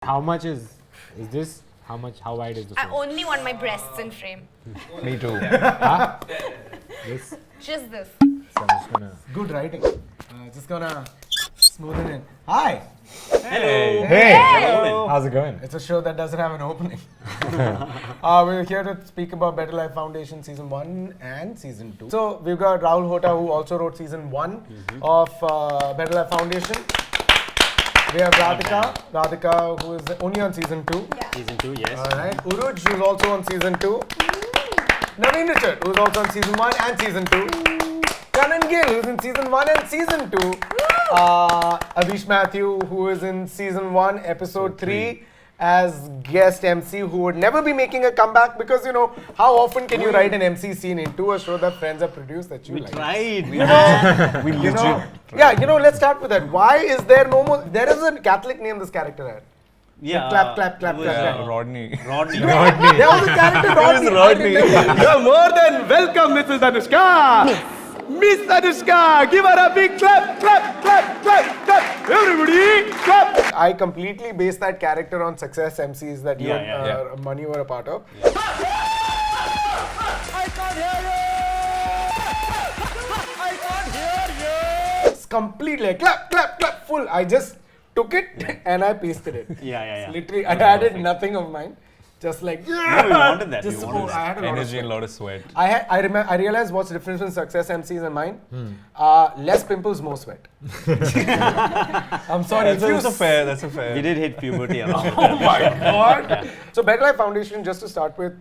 How much is this? How wide is the I phone? only want my breasts in frame. Me too. This? Just this. So I'm just gonna... Good writing. Just gonna smoothen it in. Hi! Hey. Hey! How's it going? It's a show that doesn't have an opening. We're here to speak about Better Life Foundation Season 1 and Season 2. So we've got Rahul Hota, who also wrote Season 1 of Better Life Foundation. We have Radhika, who is only on Season 2. Yeah. Season 2, yes. Alright. Uruj, who's also on Season 2. Naveen Richard, who's also on Season 1 and Season 2. Kanan Gill, who's in Season 1 and Season 2. Abish Matthew, who is in Season 1, Episode 3 as guest MC, who would never be making a comeback because, you know, how often can you write an MC scene into a show that Friends have produced that you We like? tried. Let's start with that. Why is there no more? There is a Catholic name this character had. Yeah. Clap. Rodney. Rodney. There was a character Rodney. You're more than welcome, Mrs. Anushka. Miss Anushka, give her a big clap. Everybody, clap. I completely based that character on Success MCs that you and Mani were a part of. It's completely like, clap, full. I just took it and I pasted it. Yeah. Literally, I added nothing of mine. Just like, No, we wanted that. just we support. wanted I had a lot of Energy sweat. and a lot of sweat. I realized what's the difference between Success MCs and mine. Less pimples, more sweat. I'm sorry. That's a fair. We did hit puberty around. Oh my God! So Better Life Foundation, just to start with,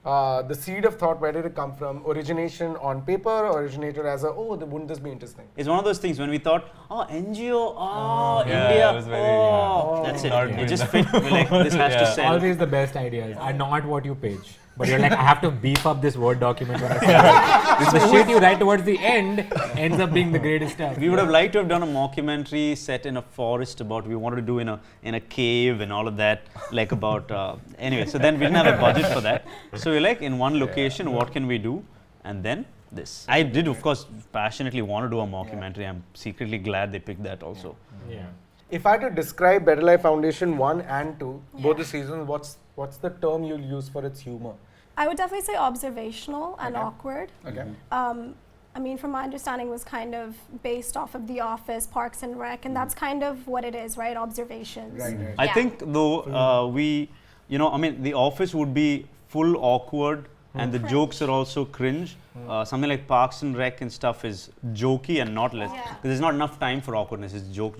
the seed of thought, where did it come from? Origination on paper, originated as wouldn't this be interesting? It's one of those things when we thought, NGO, Yeah, India, it was very, that's it. not It good. just fit. We're like, this has to sell. Always the best ideas are not what you pitch. But you're like, I have to beef up this Word document when I start. The shit you write towards the end ends up being the greatest stuff. We would have liked to have done a mockumentary set in a forest about we wanted to do in a cave and all of that, like about anyway. So then we didn't have a budget for that. So we're like, in one location, what can we do? And then this. I did, of course, passionately want to do a mockumentary. I'm secretly glad they picked that also. Yeah. If I had to describe Better Life Foundation 1 and 2, both the seasons, what's the term you'll use for its humor? I would definitely say observational and awkward. Okay. I mean, from my understanding, was kind of based off of The Office, Parks and Rec, and that's kind of what it is, right? Observations. Right. I Yeah. think though The Office would be full awkward and the jokes are also cringe. Something like Parks and Rec and stuff is jokey and not less. Yeah. Because there's not enough time for awkwardness. It's joke.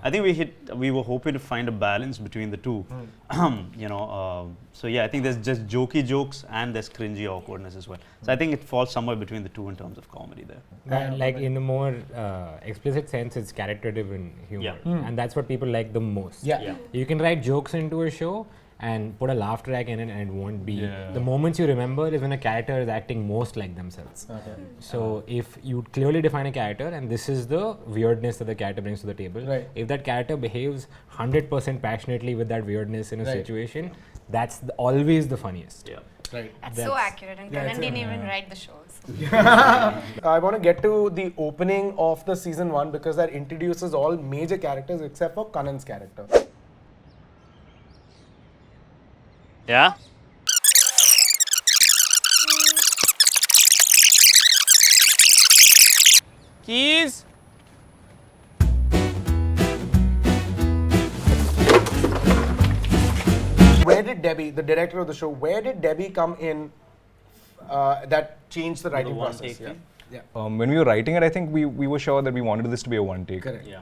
I think we were hoping to find a balance between the two. So yeah, I think there's just jokey jokes and there's cringy awkwardness as well. So I think it falls somewhere between the two in terms of comedy there. Like in the more explicit sense, it's character-driven humor. And that's what people like the most. Yeah. You can write jokes into a show and put a laugh track in it and it won't be. Yeah. The moments you remember is when a character is acting most like themselves. Okay. So if you clearly define a character and this is the weirdness that the character brings to the table, Right. if that character behaves 100% passionately with that weirdness in a Right. situation, that's always the funniest. Yeah. Right. That's so That's- accurate, and Yeah, Karan it's didn't even write the shows. I want to get to the opening of the season 1 because that introduces all major characters except for Kanan's character. Yeah? Keys. Where did Debbie, the director of the show, where did Debbie come in that changed the writing one process? take thing? When we were writing it, I think we were sure that we wanted this to be a one take. Correct. Yeah.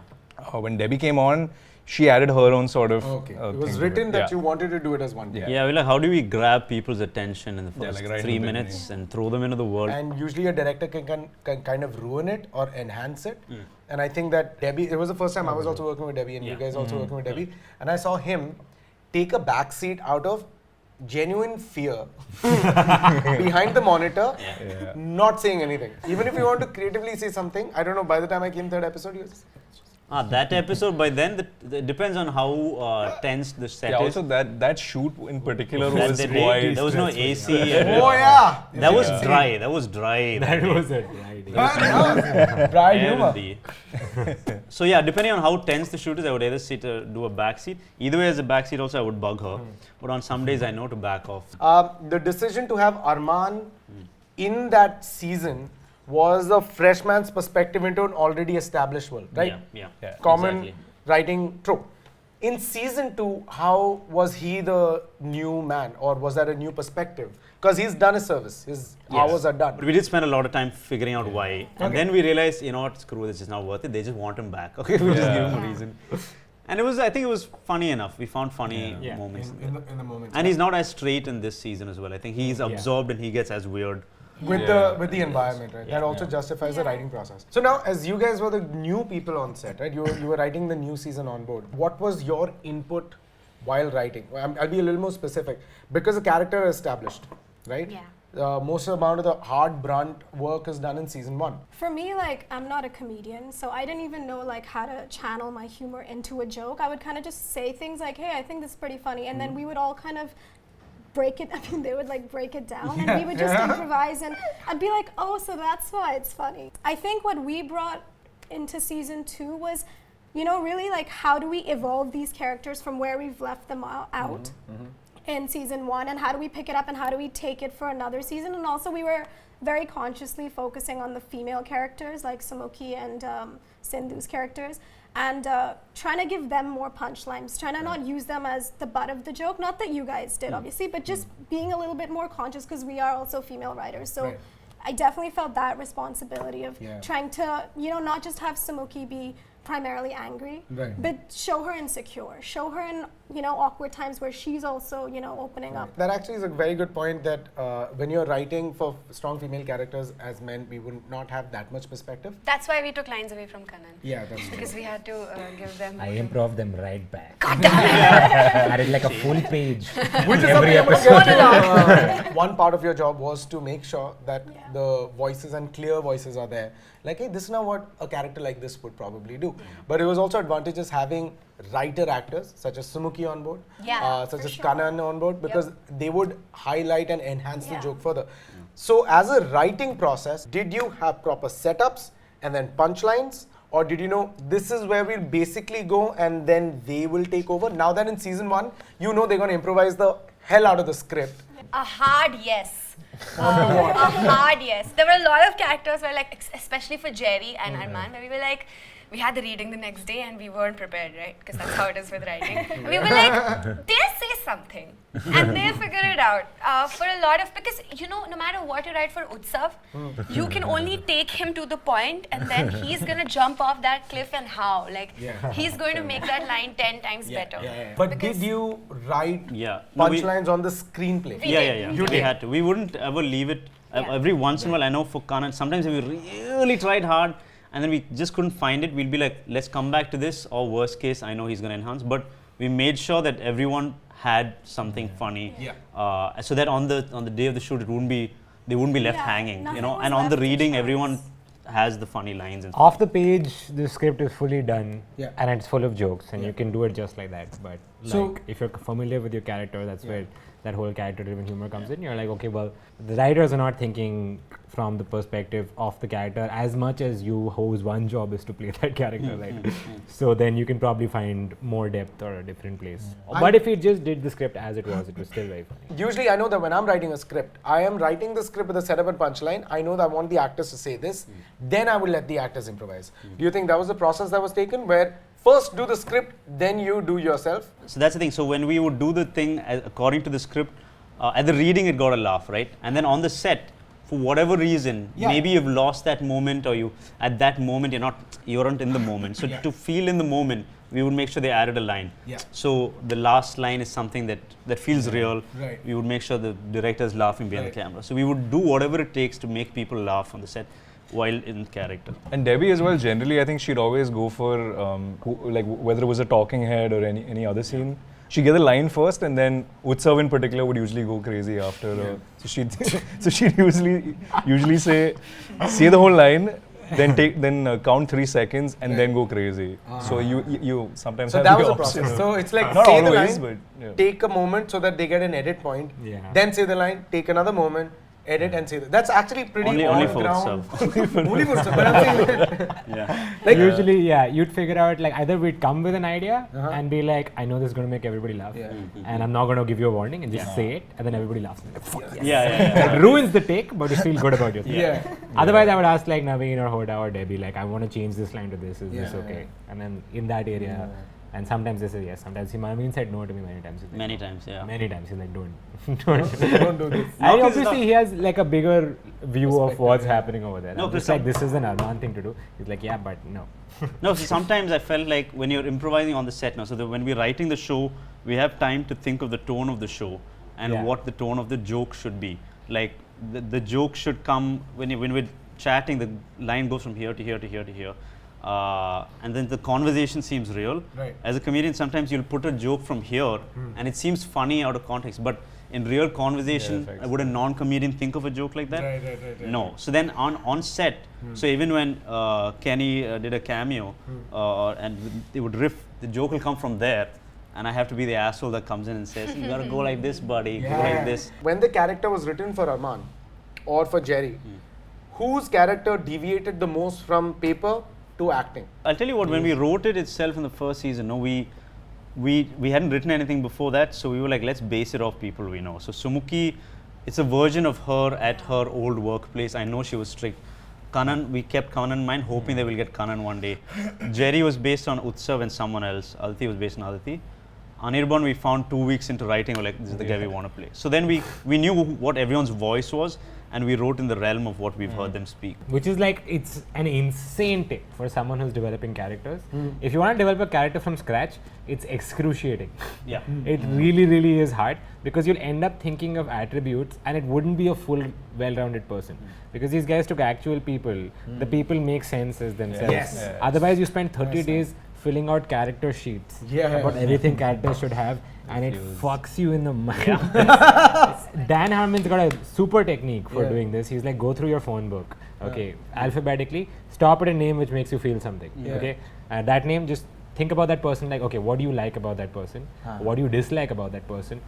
When Debbie came on, she added her own sort of. Okay. It thing was to written it. that Yeah. you wanted to do it as one take. Yeah. Yeah, we're like, how do we grab people's attention in the first like right in 3 the minutes and throw them into the world? And usually a director can kind of ruin it or enhance it. And I think that Debbie, it was the first time I was also working with Debbie and you guys also working with Debbie. And I saw him take a back seat out of genuine fear behind the monitor, not saying anything. Even if you want to creatively say something, I don't know, by the time I came third episode, he was That episode, by then, it depends on how tense the set Yeah, is. also that shoot in particular That was they quite. there was no AC. Oh yeah. That was dry. That was dry. That was it. Right. Bright humor. Healthy. So yeah, depending on how tense the shoot is, I would either sit do a back seat. Either way, as a back seat also, I would bug her. But on some days, I know to back off. The decision to have Arman in that season was a freshman's perspective into an already established world, right? Yeah. Common exactly. writing trope. In season 2, how was he the new man, or was that a new perspective? Because he's done his service, his hours are done. But we did spend a lot of time figuring out why. And then we realized, you know what, screw this, it's not worth it. They just want him back. Okay, we just give him a reason. And I think it was funny enough. We found funny moments. In the moment. And he's not as straight in this season as well. I think he's absorbed and he gets as weird. With the environment, right? That also justifies the writing process. So now, as you guys were the new people on set, right? You were writing the new season on board. What was your input while writing? I'll be a little more specific. Because the character is established, right? Yeah. Most amount of the hard brunt work is done in season 1. For me, like, I'm not a comedian, so I didn't even know like how to channel my humor into a joke. I would kind of just say things like, hey, I think this is pretty funny, and then we would all kind of break it. I mean, they would like break it down, and we would just improvise, and I'd be like, oh, so that's why it's funny. I think what we brought into season 2 was, you know, really like how do we evolve these characters from where we've left them out in season 1, and how do we pick it up and how do we take it for another season. And also we were very consciously focusing on the female characters like Samuki and Sindhu's characters, and trying to give them more punchlines, trying to not use them as the butt of the joke. Not that you guys did, obviously, but just being a little bit more conscious because we are also female writers. So I definitely felt that responsibility of trying to, you know, not just have Samuki be primarily angry, but show her insecure, show her in, you know, awkward times where she's also, you know, opening up. That actually is a very good point, that when you're writing for strong female characters as men, we would not have that much perspective. That's why we took lines away from Kanan. Yeah, that's true. Because we had to give them. I improv them right back. I did like a full page. Which is every something I'm episode. gonna get one part of your job was to make sure that the voices and clear voices are there. Like, hey, this is not what a character like this would probably do. But it was also advantageous having writer actors such as Sumuki on board, such as Kanan on board, because they would highlight and enhance the joke further. So as a writing process, did you have proper setups and then punchlines? Or did you know this is where we'll basically go and then they will take over? Now that in season 1, you know they're going to improvise the hell out of the script. A hard yes. A hard yes. There were a lot of characters where, like, especially for Jerry and Arman, where we were like, we had the reading the next day and we weren't prepared, right? Because that's how it is with writing. We were like, they say something and they figure it out. For a lot of, because, you know, no matter what you write for Utsav, you can only take him to the point and then he's going to jump off that cliff, and how? Like, he's going to make that line 10 times better. But did you write No, punchlines on the screenplay? We had to. We wouldn't ever leave it. Every once in a while, I know for Kanan, sometimes if we really tried hard and then we just couldn't find it, we'll be like, let's come back to this, or worst case, I know he's going to enhance. But we made sure that everyone had something funny, so that on the day of the shoot, they wouldn't be left hanging, you know. And on the reading, everyone has the funny lines. And Off the page, the script is fully done, and it's full of jokes, and you can do it just like that. But like, if you're familiar with your character, that's where that whole character-driven humor comes in. You're like, okay, well, the writers are not thinking from the perspective of the character as much as you, whose one job is to play that character, right? So then you can probably find more depth or a different place. But if you just did the script as it was still very funny. Usually, I know that when I'm writing a script, I am writing the script with a setup and punchline. I know that I want the actors to say this. Then I will let the actors improvise. Do you think that was the process that was taken, where first do the script, then you do yourself? So that's the thing. So when we would do the thing according to the script, at the reading it got a laugh, right? And then on the set, for whatever reason, maybe you've lost that moment, or you at that moment you aren't in the moment. So to feel in the moment, we would make sure they added a line. So the last line is something that feels real. We would make sure the director's laughing behind the camera. So we would do whatever it takes to make people laugh on the set while in character. And Debbie as well, generally, I think she'd always go for, like, whether it was a talking head or any other scene. She'd get the line first, and then Utsav in particular would usually go crazy after. So she'd usually say the whole line, then count 3 seconds and then go crazy. So you sometimes So have that the was the option process. of- So it's like not say always, the line, but yeah. take a moment so that they get an edit point. Yeah. Then say the line, take another moment, edit and say that. That's actually pretty Only on for ground. itself. Only for stuff. But I'm saying that. Yeah. Like, Usually, yeah, you'd figure out like either we'd come with an idea and be like, I know this is going to make everybody laugh, and I'm not going to give you a warning, and just say it, and then everybody laughs. Like, fuck yes. Yeah. It ruins the take, but you feel good about yourself. yeah. Otherwise, I would ask like Naveen or Hoda or Debbie, like, I want to change this line to this. Is this okay? And then in that area, and sometimes they say yes. Sometimes Naveen said no to me many times. He's like, Many "No." times, yeah. Many times he's like, don't. Don't do this. And obviously he has like a bigger view of what's happening over there. No, I'm just because like, this is an Arman thing to do. He's like, yeah, but no. No, so sometimes I felt like when you're improvising on the set now, so when we're writing the show, we have time to think of the tone of the show and what the tone of the joke should be. Like the joke should come when we're chatting, the line goes from here to here to here to here. And then the conversation seems real. Right. As a comedian, sometimes you'll put a joke from here and it seems funny out of context, but in real conversation, would a non-comedian think of a joke like that? Right. No. So then on set, so even when Kenny did a cameo and they would riff, the joke will come from there. And I have to be the asshole that comes in and says, you gotta go like this, buddy, go like this. When the character was written for Arman or for Jerry, whose character deviated the most from paper to acting? I'll tell you what, when we wrote it itself in the first season, no, we hadn't written anything before that, so we were like, let's base it off people we know. So Sumuki, it's a version of her at her old workplace. I know she was strict. Kanan, we kept Kanan in mind, hoping they will get Kanan one day. Jerry was based on Utsav and someone else. Aditi was based on Aditi. Anirban, we found 2 weeks into writing, we're like, this is the guy we want to play. So then we knew what everyone's voice was, and we wrote in the realm of what we've heard them speak. Which is like, it's an insane tip for someone who's developing characters. If you want to develop a character from scratch, it's excruciating. Yeah. It really, really is hard because you'll end up thinking of attributes and it wouldn't be a full, well-rounded person. Because these guys took actual people. The people make sense as themselves. Yes. Otherwise, you spend 30 days filling out character sheets about everything characters should have, and it fucks you in the mind. Dan Harmon's got a super technique for doing this. He's like, go through your phone book, okay, alphabetically, stop at a name which makes you feel something, okay? That name, just think about that person like, okay, what do you like about that person? What do you dislike about that person?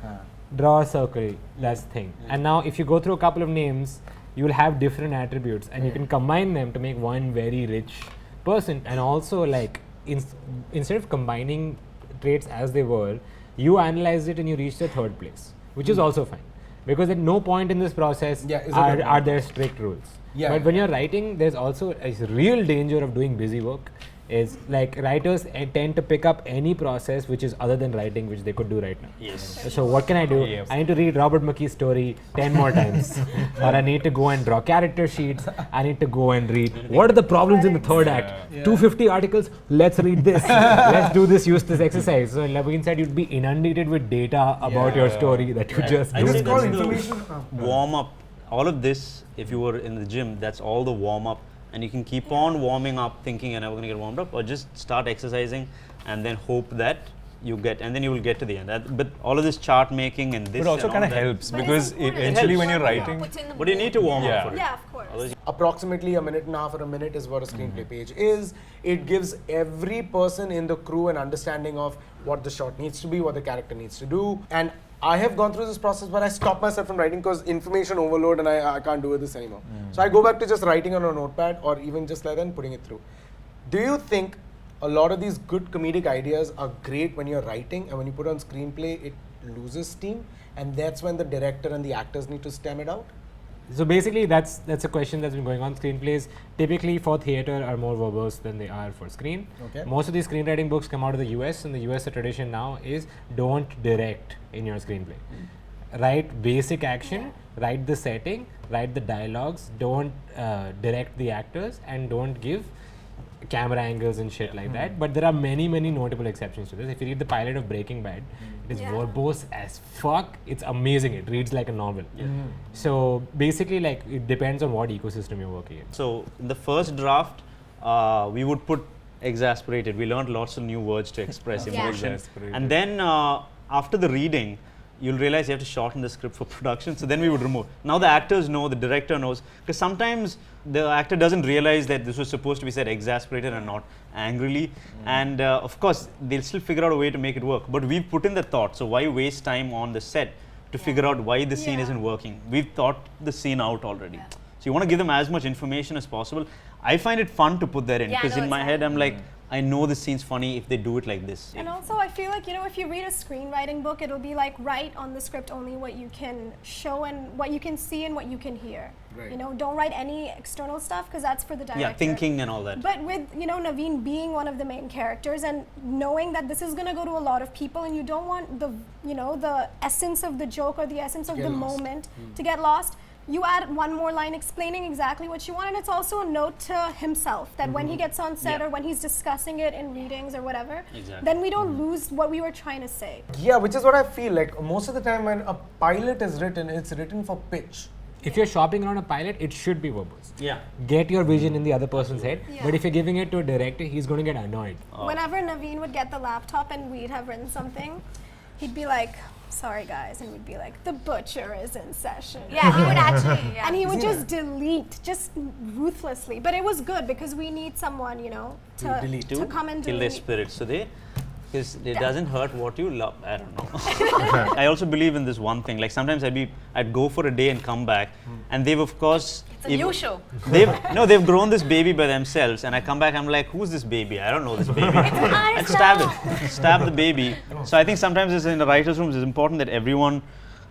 Draw a circle, that's the thing. And now if you go through a couple of names, you will have different attributes and you can combine them to make one very rich person. And also like, instead of combining traits as they were, you analyzed it and you reached the third place, which is also fine. Because at no point in this process are there strict rules. But when you're writing, there's also a real danger of doing busy work. Is like writers tend to pick up any process which is other than writing, which they could do right now. Yes. So what can I do? I need to read Robert McKee's story 10 more times. Or I need to go and draw character sheets. I need to go and read what are the problems in the third act. 250 articles, let's read this. Let's do this, use this exercise. So in Levine said you'd be inundated with data about your story that you just I do. think that's the warm up. All of this, if you were in the gym, that's all the warm up. And you can keep on warming up thinking you're never going to get warmed up, or just start exercising and then hope that you get, and then you will get to the end. But all of this chart making and this But also and all kind of that, helps But it's because important. eventually It when you're helps. writing, but you need to warm up for it. Yeah, of course. Approximately a minute and a half or a minute is what a screenplay page is. It gives every person in the crew an understanding of what the shot needs to be, what the character needs to do. And I have gone through this process, but I stopped myself from writing because information overload and I can't do this anymore. So I go back to just writing on a notepad or even just like that and putting it through. Do you think a lot of these good comedic ideas are great when you're writing, and when you put on screenplay, it loses steam, and that's when the director and the actors need to stem it out? So basically, that's a question that's been going on. Screenplays typically for theater are more verbose than they are for screen. Okay. Most of these screenwriting books come out of the US. In the US, the tradition now is don't direct in your screenplay. Write basic action, write the setting, write the dialogues, don't direct the actors, and don't give camera angles and shit like that. But there are many notable exceptions to this. If you read the pilot of Breaking Bad, it is verbose as fuck. It's amazing. It reads like a novel. So basically, like, it depends on what ecosystem you're working in. So in the first draft, we would put exasperated. We learned lots of new words to express emotion. Exasperated. And then after the reading, you'll realize you have to shorten the script for production. So then we would remove. Now the actors know, the director knows, because sometimes the actor doesn't realize that this was supposed to be said exasperated and not angrily. And of course, they'll still figure out a way to make it work. But we've put in the thought. So why waste time on the set to figure out why the scene isn't working? We've thought the scene out already. So you want to give them as much information as possible. I find it fun to put that in because in my head I'm like, I know this scene's funny if they do it like this. And also I feel like, if you read a screenwriting book, it'll be like write on the script only what you can show and what you can see and what you can hear. Right. Don't write any external stuff because that's for the director. Yeah, thinking and all that. But with, Naveen being one of the main characters and knowing that this is going to go to a lot of people and you don't want the, the essence of the joke or the essence of the moment to get lost, you add one more line explaining exactly what you want, and it's also a note to himself that when he gets on set or when he's discussing it in readings or whatever, then we don't lose what we were trying to say. Yeah, which is what I feel like most of the time when a pilot is written, it's written for pitch. If you're shopping around a pilot, it should be verbose. Yeah. Get your vision in the other person's head. Yeah. But if you're giving it to a director, he's going to get annoyed. Whenever Naveen would get the laptop and we'd have written something, he'd be like, sorry guys, and we'd be like, the butcher is in session. Yeah, he would actually, and he would just delete, just ruthlessly. But it was good because we need someone, to come and delete. Kill their spirit. So because it doesn't hurt what you love. I don't know. I also believe in this one thing. Like sometimes I'd go for a day and come back, and they've of course. It's a new show. They've grown this baby by themselves, and I come back. I'm like, who's this baby? I don't know this baby. And stab the baby. So I think sometimes in the writers' rooms, it's important that everyone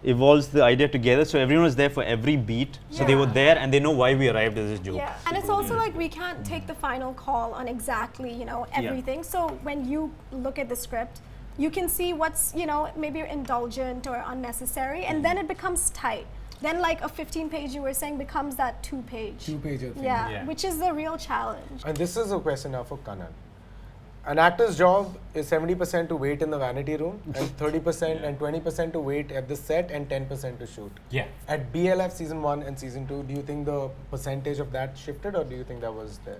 evolves the idea together. So everyone was there for every beat. So they were there, and they know why we arrived at this joke. Yeah, and it's also like we can't take the final call on exactly, everything. So when you look at the script, you can see what's, maybe indulgent or unnecessary, and then it becomes tight. Then like a 15-page you were saying becomes that 2-page. 2-page thing. Yeah, which is the real challenge. And this is a question now for Kanan. An actor's job is 70% to wait in the vanity room and 30% and 20% to wait at the set and 10% to shoot. Yeah. At BLF season 1 and season 2, do you think the percentage of that shifted or do you think that was there?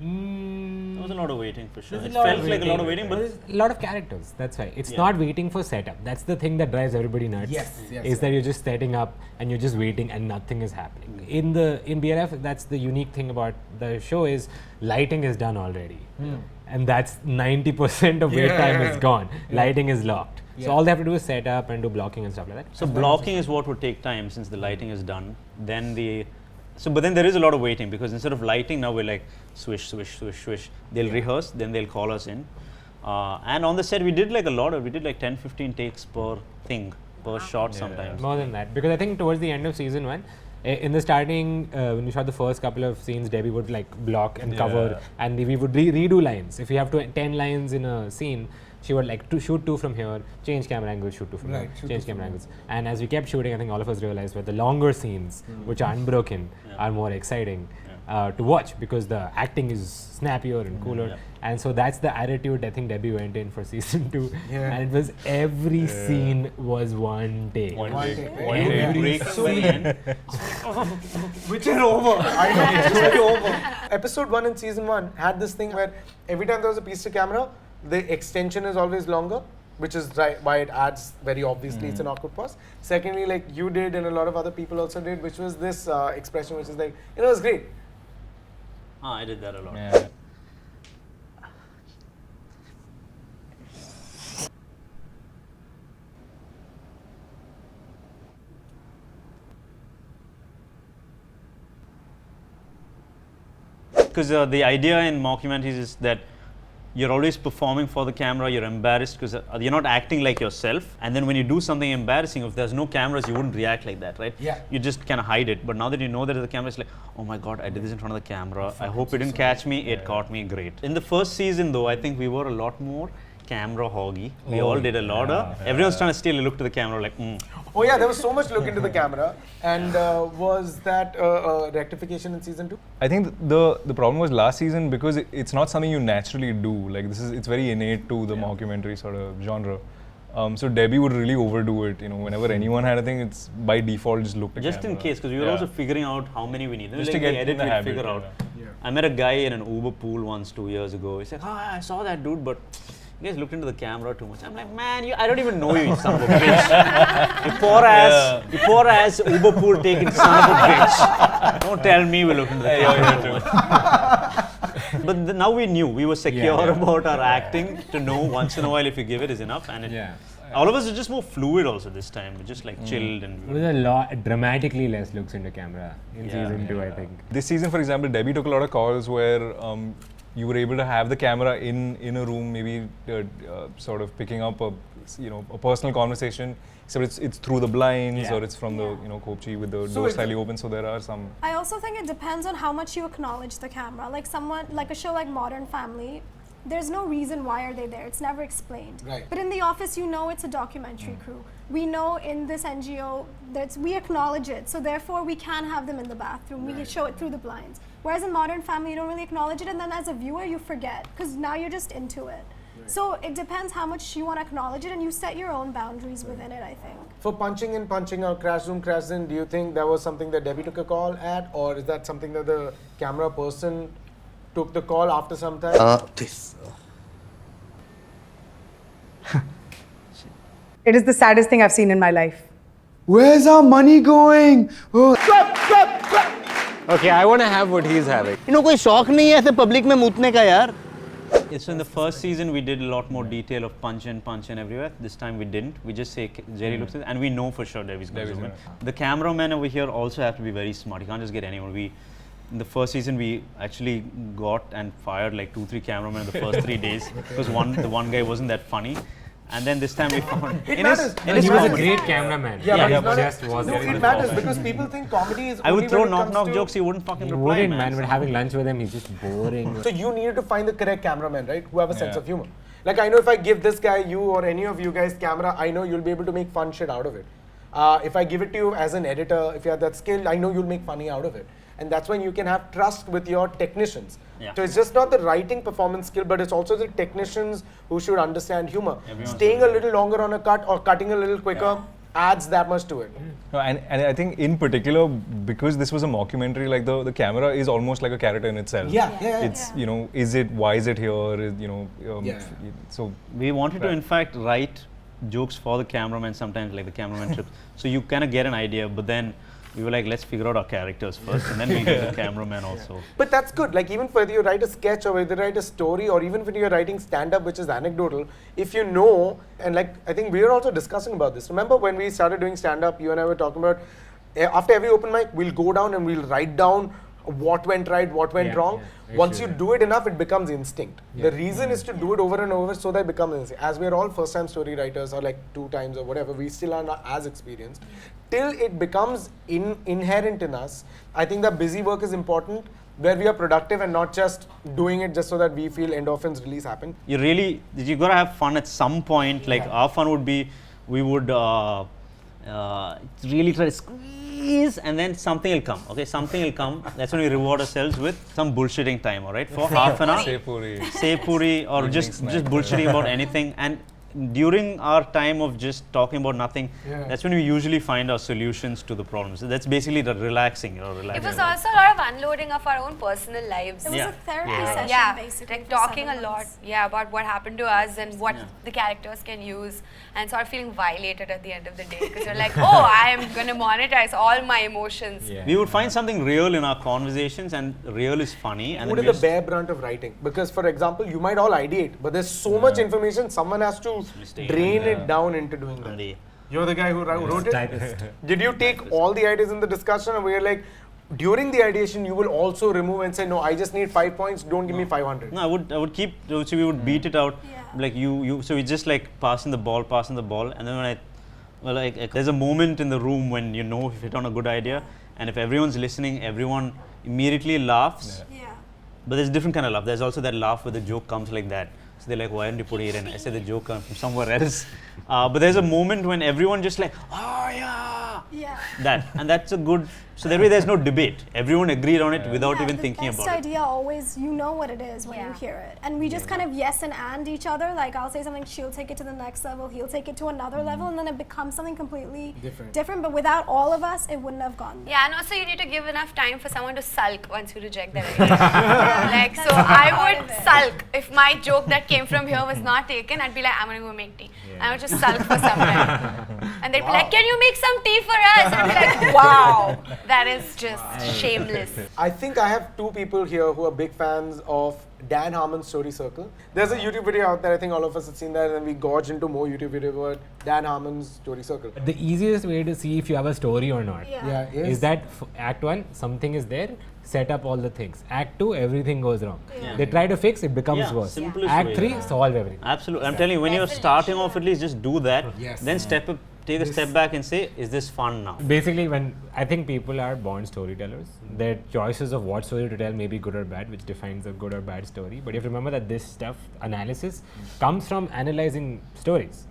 There was a lot of waiting for sure. It felt like a lot of waiting, but a lot of characters. That's why it's not waiting for setup. That's the thing that drives everybody nuts. Is that you're just setting up and you're just waiting and nothing is happening. In BLF, that's the unique thing about the show is lighting is done already, and that's 90% of wait time is gone. Lighting is locked. So all they have to do is set up and do blocking and stuff like that. So blocking is what would take time since the lighting is done. But then there is a lot of waiting because instead of lighting, now we're like swish, swish, swish, swish. They'll rehearse, then they'll call us in. And on the set, we did like 10, 15 takes per shot sometimes. More than that, because I think towards the end of season 1, in the starting, when we shot the first couple of scenes, Debbie would like block and cover, and we would redo lines. If we have 10 lines in a scene, she would like to shoot 2 from here, change camera angles, shoot 2 from here, change camera angles. And as we kept shooting, I think all of us realized that the longer scenes, which are unbroken, are more exciting to watch because the acting is snappier and cooler. And so that's the attitude I think Debbie went in for season 2. And it was every scene was one take. One take. Break scene. Which is over. I know, it's over. Episode 1 in season 1 had this thing where every time there was a piece to camera, the extension is always longer, which is why it adds very obviously it's an awkward pause. Secondly, like you did and a lot of other people also did, which was this expression which is like, it was great. I did that a lot. Yeah. Because the idea in mockumentaries is that you're always performing for the camera, you're embarrassed because you're not acting like yourself. And then when you do something embarrassing, if there's no cameras, you wouldn't react like that, right? Yeah. You just kind of hide it. But now that you know that the camera, it's like, oh my God, I did this in front of the camera. I hope it didn't catch me. It caught me great. In the first season though, I think we were a lot more camera hoggy. We all did a lot of, everyone's trying to steal a look to the camera like, Oh yeah, there was so much look into the camera. And was that rectification in season 2? I think the problem was last season because it's not something you naturally do. Like it's very innate to the mockumentary sort of genre. So Debbie would really overdo it. Whenever anyone had a thing, it's by default just looked at just camera. in case, because we were also figuring out how many we need. Just like to get edit, in the we'd habit, figure out. I met a guy in an Uber pool once 2 years ago. He's like, I saw that dude, but you guys looked into the camera too much. I'm like, man, I don't even know you son of a bitch. You poor ass Uber pool taking son of a bitch. Don't tell me we looked into the camera too much. But now we knew. We were secure about our acting to know once in a while if you give it is enough. And all of us are just more fluid also this time. We're just like chilled. And there was a lot, dramatically less looks into camera in season 2, I think. This season, for example, Debbie took a lot of calls where you were able to have the camera in a room, maybe sort of picking up a personal conversation. Except it's through the blinds or it's from the Kopchi with the door slightly open. So there are some. I also think it depends on how much you acknowledge the camera. Like a show like Modern Family, there's no reason why are they there. It's never explained. Right. But in The Office, it's a documentary crew. We know in this NGO that we acknowledge it. So therefore, we can have them in the bathroom. We show it through the blinds. Whereas in Modern Family, you don't really acknowledge it, and then as a viewer, you forget because now you're just into it. So it depends how much you want to acknowledge it, and you set your own boundaries within it, I think. For punching in, punching out, crash room, crash in, do you think that was something that Debbie took a call at, or is that something that the camera person took the call after some time? It is the saddest thing I've seen in my life. Where's our money going? Oh. Okay, I want to have what he's having. कोई शौक नहीं है ऐसे public में मूतने का यार. So in the first season, we did a lot more detail of punch in everywhere. This time we didn't. We just say Jerry looks at it, and we know for sure Debbie's going to zoom in. The cameramen over here also have to be very smart. You can't just get anyone. In the first season, we actually got and fired like 2-3 cameramen in the first 3 days because the one guy wasn't that funny. And then this time we found he was a great cameraman. It matters because people think comedy is. I would throw knock joke. He wouldn't fucking reply. Wouldn't, man. But having lunch with him, he's just boring. So you needed to find the correct cameraman, right? Who have a sense of humor. Like I know if I give this guy, you or any of you guys camera, I know you'll be able to make fun shit out of it. If I give it to you as an editor, if you have that skill, I know you'll make funny out of it. And that's when you can have trust with your technicians. So it's just not the writing performance skill, but it's also the technicians who should understand humor. Staying a little longer on a cut or cutting a little quicker adds that much to it. No, and I think in particular, because this was a mockumentary, like the camera is almost like a character in itself. It's, why is it here? So we wanted to in fact write jokes for the cameraman sometimes, like the cameraman trips. So you kind of get an idea, but then we were like, let's figure out our characters first, and then we get the cameraman also. But that's good. Like even whether you write a sketch or whether you write a story, or even when you're writing stand-up, which is anecdotal, if you know, and like I think we were also discussing about this. Remember when we started doing stand-up, you and I were talking about after every open mic, we'll go down and we'll write down what went right, what went wrong. Once you do it enough, it becomes instinct. The reason is to do it over and over so that it becomes instinct. As we're all first-time story writers or like 2 times or whatever, we still are not as experienced. Till it becomes inherent in us, I think that busy work is important, where we are productive and not just doing it just so that we feel endorphins release happen. You gotta have fun at some point. Like our fun would be, we would really try to squeeze, and then something will come. Okay, something will come. That's when we reward ourselves with some bullshitting time. All right, for half an hour. Say puri, or just bullshitting about anything. And during our time of just talking about nothing, that's when we usually find our solutions to the problems. So that's basically the relaxing. It was also a lot of unloading of our own personal lives. It was a therapy session, basically. Like talking a lot, about what happened to us and what the characters can use, and sort of feeling violated at the end of the day because you're like, oh, I am going to monetize all my emotions. We would find something real in our conversations, and real is funny. And what is the bare brunt of writing? Because, for example, you might all ideate, but there's so much information, someone has to drain it down into doing that. You're the guy who wrote it? Did you take all the ideas in the discussion, or were you like, during the ideation, you will also remove and say, no, I just need 5 points, don't give me 500? No, I would keep, so we would beat it out. Like so we just like passing the ball, and then when there's a moment in the room when you know if you hit on a good idea, and if everyone's listening, everyone immediately laughs. But there's a different kind of laugh. There's also that laugh where the joke comes like that. So they're like, why didn't you put it in? I said the joke comes from somewhere else. But there's a moment when everyone just like, oh yeah. that, and that's a good. So that way, there's no debate. Everyone agreed on it without even thinking about it. The best idea always, you know what it is when you hear it, and we just kind of yes and each other. Like I'll say something, she'll take it to the next level, he'll take it to another level, and then it becomes something completely different. But without all of us, it wouldn't have gone there. Yeah, and also you need to give enough time for someone to sulk once you reject their idea. Like, so I would sulk if my joke that came from here was not taken. I'd be like, I'm gonna go make tea. I would just sulk for some time, and they'd be like, can you make some tea for us? And I'd be like, wow, that is just shameless. I think I have two people here who are big fans of Dan Harmon's Story Circle. There's a YouTube video out there, I think all of us have seen that, and then we gorge into more YouTube videos about Dan Harmon's Story Circle. The easiest way to see if you have a story or not is that Act 1, something is there, set up all the things. Act 2, everything goes wrong. They try to fix, it becomes worse. Act 3, solve everything. Absolutely. I'm telling you, when you're starting off, at least just do that. Then take a step back and say, is this fun now? Basically, when I think people are born storytellers, their choices of what story to tell may be good or bad, which defines a good or bad story. But you have to remember that this stuff, analysis, comes from analyzing stories.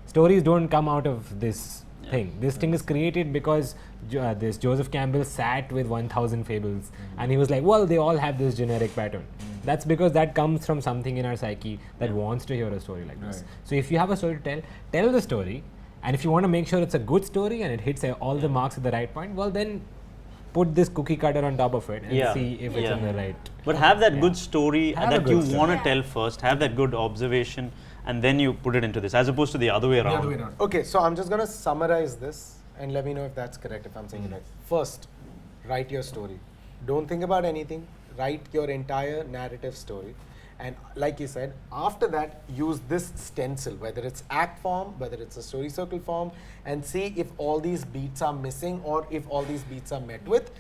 Stories don't come out of this thing. This thing is created because this Joseph Campbell sat with 1,000 fables and he was like, well, they all have this generic pattern. That's because that comes from something in our psyche that wants to hear a story like this. So if you have a story to tell the story. And if you want to make sure it's a good story and it hits all the marks at the right point, well then put this cookie cutter on top of it and see if it's in the right. But have that good story that you want to tell first, have that good observation, and then you put it into this, as opposed to the other way around. Okay, so I'm just going to summarize this and let me know if that's correct, if I'm saying it right. First, write your story. Don't think about anything. Write your entire narrative story. And like you said, after that, use this stencil, whether it's act form, whether it's a story circle form, and see if all these beats are missing or if all these beats are met with.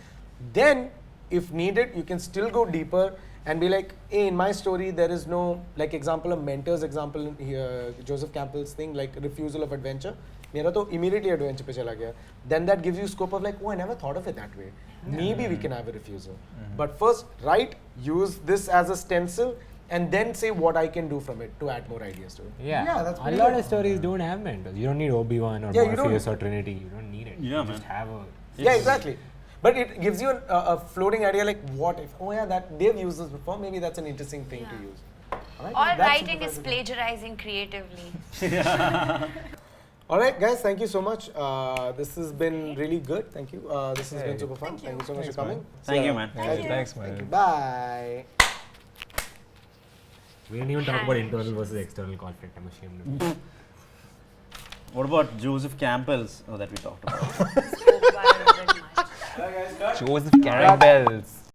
Then, if needed, you can still go deeper and be like, hey, in my story, there is no, like example, a mentor's example here, Joseph Campbell's thing, like refusal of adventure. Mera to immediately adventure pe chala gaya. Then that gives you scope of like, oh, I never thought of it that way. Maybe we can have a refusal. But first, write, use this as a stencil, and then say what I can do from it to add more ideas to it. That's a lot of stories don't have mentors. You don't need Obi-Wan or Morpheus or Trinity. You don't need it. You just have a... Exactly. But it gives you a floating idea like, what if, that they've used this before, maybe that's an interesting thing to use. All writing is plagiarizing creatively. Alright guys, thank you so much. This has been really good. Thank you. This has been super fun. Thank you so much for coming. Thank you, man. Thanks, man. Thank you. Bye. We didn't even talk about internal versus external conflict. I'm ashamed. What about Joseph Campbell's that we talked about? Joseph Campbell's.